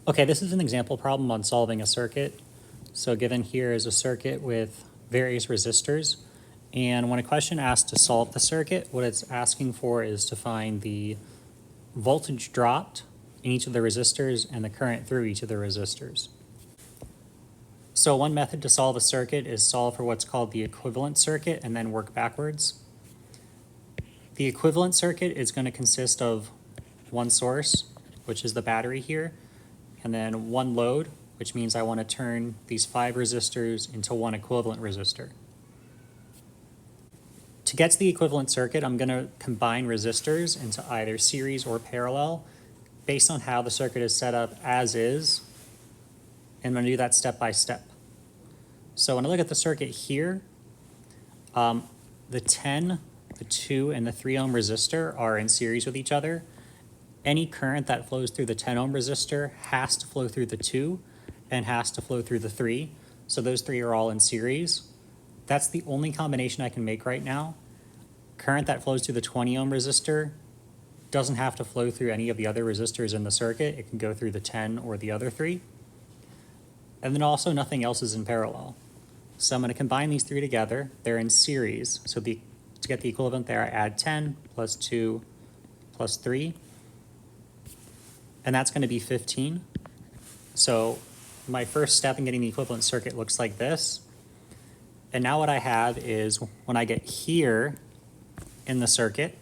Okay, this is an example problem on solving a circuit. So given here is a circuit with various resistors. And when a question asks to solve the circuit, what it's asking for is to find the voltage dropped in each of the resistors and the current through each of the resistors. So one method to solve a circuit is solve for what's called the equivalent circuit and then work backwards. The equivalent circuit is going to consist of one source, which is the battery here, and then one load, which means I want to turn these 5 resistors into one equivalent resistor. To get to the equivalent circuit, I'm going to combine resistors into either series or parallel based on how the circuit is set up as is, and I'm going to do that step by step. So when I look at the circuit here, the 10, the 2, and the 3 ohm resistor are in series with each other. Any current that flows through the 10 ohm resistor has to flow through the 2 and has to flow through the 3. So those 3 are all in series. That's the only combination I can make right now. Current that flows through the 20 ohm resistor doesn't have to flow through any of the other resistors in the circuit. It can go through the 10 or the other 3. And then also nothing else is in parallel. So I'm going to combine these 3 together. They're in series. So to get the equivalent there, I add 10 plus 2 plus 3. And that's going to be 15. So my first step in getting the equivalent circuit looks like this. And now what I have is when I get here in the circuit,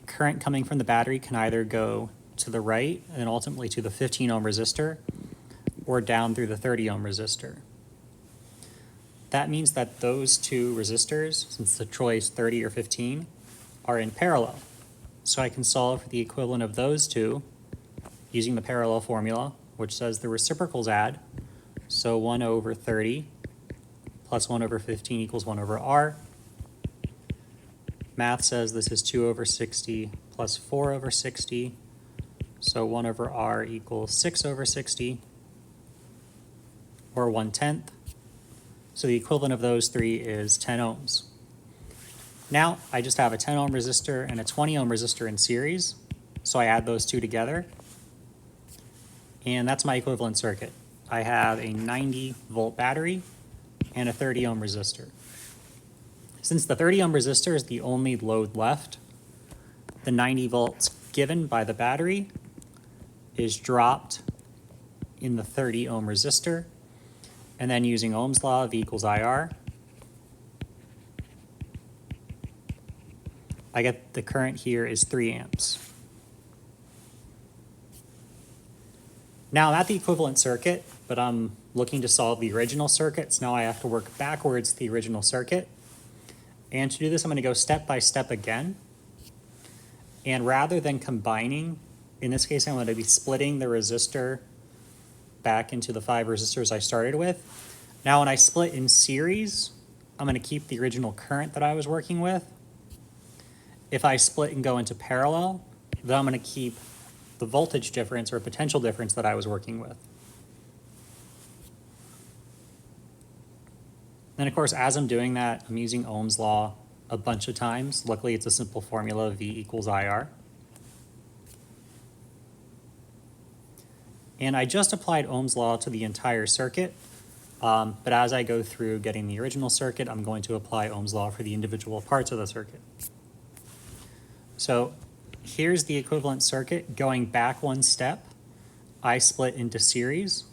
current coming from the battery can either go to the right and ultimately to the 15 ohm resistor or down through the 30 ohm resistor. That means that those 2 resistors, since the choice 30 or 15, are in parallel. So I can solve for the equivalent of those 2 using the parallel formula, which says the reciprocals add. So 1 over 30 plus 1 over 15 equals 1 over r. Math says this is 2 over 60 plus 4 over 60. So 1 over r equals 6 over 60, or 1/10. So the equivalent of those 3 is 10 ohms. Now I just have a 10 ohm resistor and a 20 ohm resistor in series. So I add those 2 together. And that's my equivalent circuit. I have a 90 volt battery and a 30 ohm resistor. Since the 30 ohm resistor is the only load left, the 90 volts given by the battery is dropped in the 30 ohm resistor. And then using Ohm's law, V equals IR, I get the current here is 3 amps. Now I'm at the equivalent circuit, but I'm looking to solve the original circuit, so now I have to work backwards to the original circuit. And to do this, I'm going to go step by step again. And rather than combining, in this case I'm going to be splitting the resistor back into the 5 resistors I started with. Now when I split in series, I'm going to keep the original current that I was working with. If I split and go into parallel, then I'm going to keep the voltage difference or potential difference that I was working with. Then of course, as I'm doing that, I'm using Ohm's law a bunch of times. Luckily, it's a simple formula, V equals IR. And I just applied Ohm's law to the entire circuit, but as I go through getting the original circuit, I'm going to apply Ohm's law for the individual parts of the circuit. So here's the equivalent circuit. Going back one step, I split into series.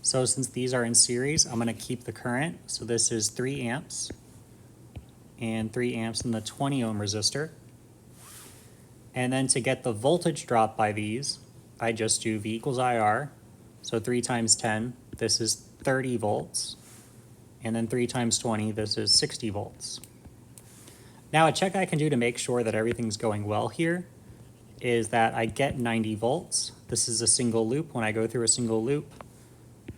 So since these are in series, I'm going to keep the current. So this is 3 amps and 3 amps in the 20 ohm resistor. And then to get the voltage drop by these, I just do V equals IR. So 3 times 10, this is 30 volts. And then 3 times 20, this is 60 volts. Now a check I can do to make sure that everything's going well here is that I get 90 volts. This is a single loop. When I go through a single loop,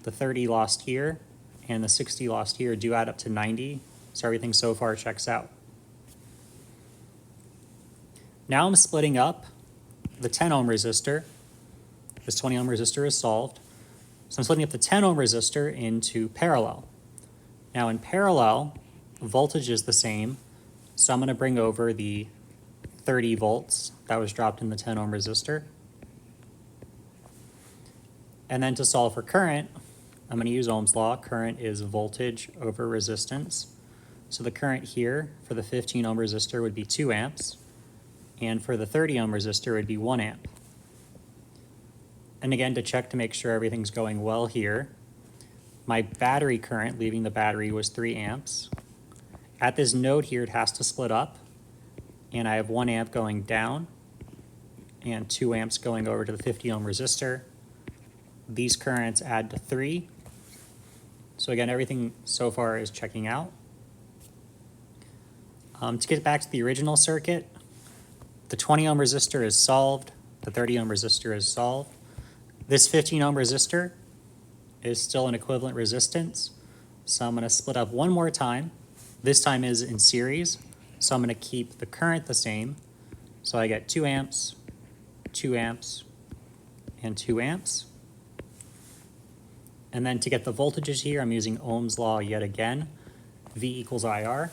the 30 lost here and the 60 lost here do add up to 90. So everything so far checks out. Now I'm splitting up the 10 ohm resistor. This 20 ohm resistor is solved. So I'm splitting up the 10 ohm resistor into parallel. Now in parallel, voltage is the same. So I'm going to bring over the 30 volts that was dropped in the 10 ohm resistor. And then to solve for current, I'm going to use Ohm's law. Current is voltage over resistance. So the current here for the 15 ohm resistor would be 2 amps, and for the 30 ohm resistor would be 1 amp. And again, to check to make sure everything's going well here, my battery current leaving the battery was 3 amps. At this node here, it has to split up, and I have 1 amp going down and 2 amps going over to the 50 ohm resistor. These currents add to 3. So again, everything so far is checking out. To get back to the original circuit, the 20 ohm resistor is solved, the 30 ohm resistor is solved. This 15 ohm resistor is still an equivalent resistance, so I'm going to split up one more time. This time is in series, so I'm going to keep the current the same. So I get 2 amps, 2 amps, and 2 amps. And then to get the voltages here, I'm using Ohm's law yet again, V equals IR.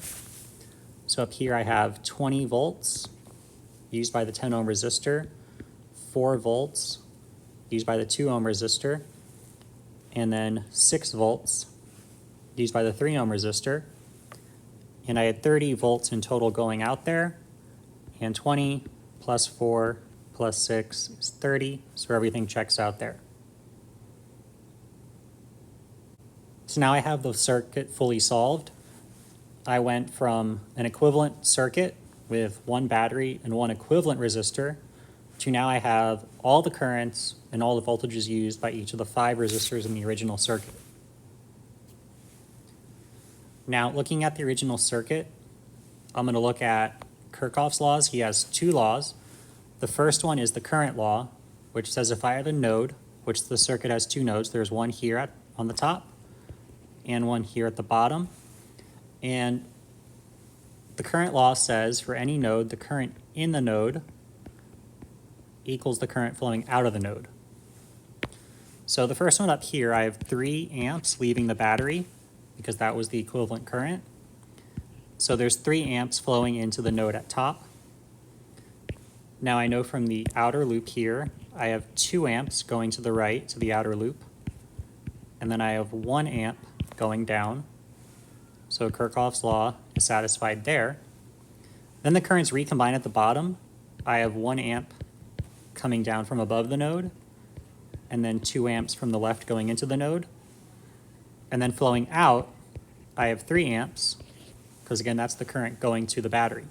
So up here I have 20 volts used by the 10 ohm resistor, 4 volts used by the 2 ohm resistor, and then 6 volts used by the 3 ohm resistor. And I had 30 volts in total going out there, and 20 plus 4 plus 6 is 30, so everything checks out there. So now I have the circuit fully solved. I went from an equivalent circuit with one battery and one equivalent resistor to now I have all the currents and all the voltages used by each of the 5 resistors in the original circuit. Now, looking at the original circuit, I'm going to look at Kirchhoff's laws. He has 2 laws. The first one is the current law, which says if I have a node, which the circuit has 2 nodes, there's one here on the top and one here at the bottom. And the current law says for any node, the current in the node equals the current flowing out of the node. So the first one up here, I have 3 amps leaving the battery because that was the equivalent current. So there's 3 amps flowing into the node at top. Now I know from the outer loop here, I have 2 amps going to the right to the outer loop, and then I have 1 amp going down. So Kirchhoff's law is satisfied there. Then the currents recombine at the bottom. I have 1 amp coming down from above the node, and then 2 amps from the left going into the node. And then flowing out, I have 3 amps, because again, that's the current going to the battery.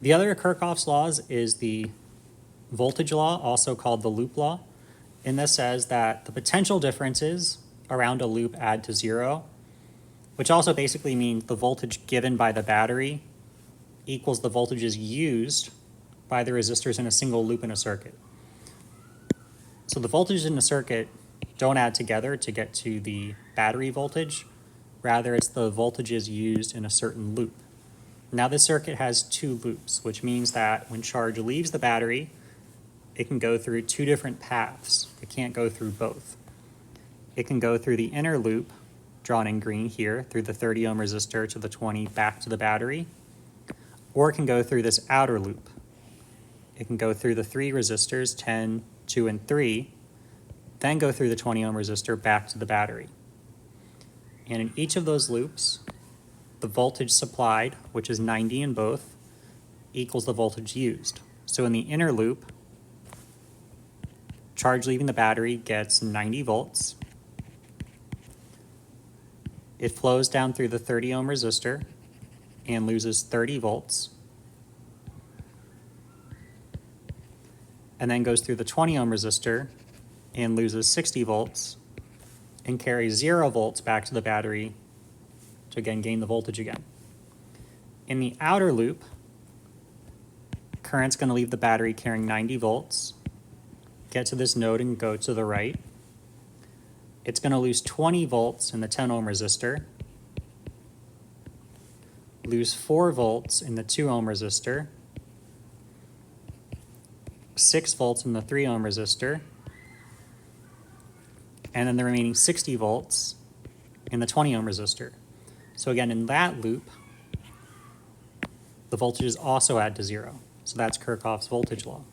The other of Kirchhoff's laws is the voltage law, also called the loop law. And this says that the potential differences around a loop add to 0, which also basically means the voltage given by the battery equals the voltages used by the resistors in a single loop in a circuit. So the voltages in the circuit don't add together to get to the battery voltage. Rather, it's the voltages used in a certain loop. Now this circuit has 2 loops, which means that when charge leaves the battery, it can go through 2 different paths. It can't go through both. It can go through the inner loop, drawn in green here, through the 30 ohm resistor to the 20 back to the battery, or it can go through this outer loop. It can go through the 3 resistors, 10, 2, and 3, then go through the 20 ohm resistor back to the battery. And in each of those loops, the voltage supplied, which is 90 in both, equals the voltage used. So in the inner loop, charge leaving the battery gets 90 volts. It flows down through the 30 ohm resistor and loses 30 volts. And then goes through the 20 ohm resistor and loses 60 volts and carries 0 volts back to the battery to again gain the voltage again. In the outer loop, current's going to leave the battery carrying 90 volts, get to this node and go to the right. It's going to lose 20 volts in the 10 ohm resistor, lose 4 volts in the 2 ohm resistor, 6 volts in the 3 ohm resistor, and then the remaining 60 volts in the 20 ohm resistor. So again, in that loop, the voltages also add to 0. So that's Kirchhoff's voltage law.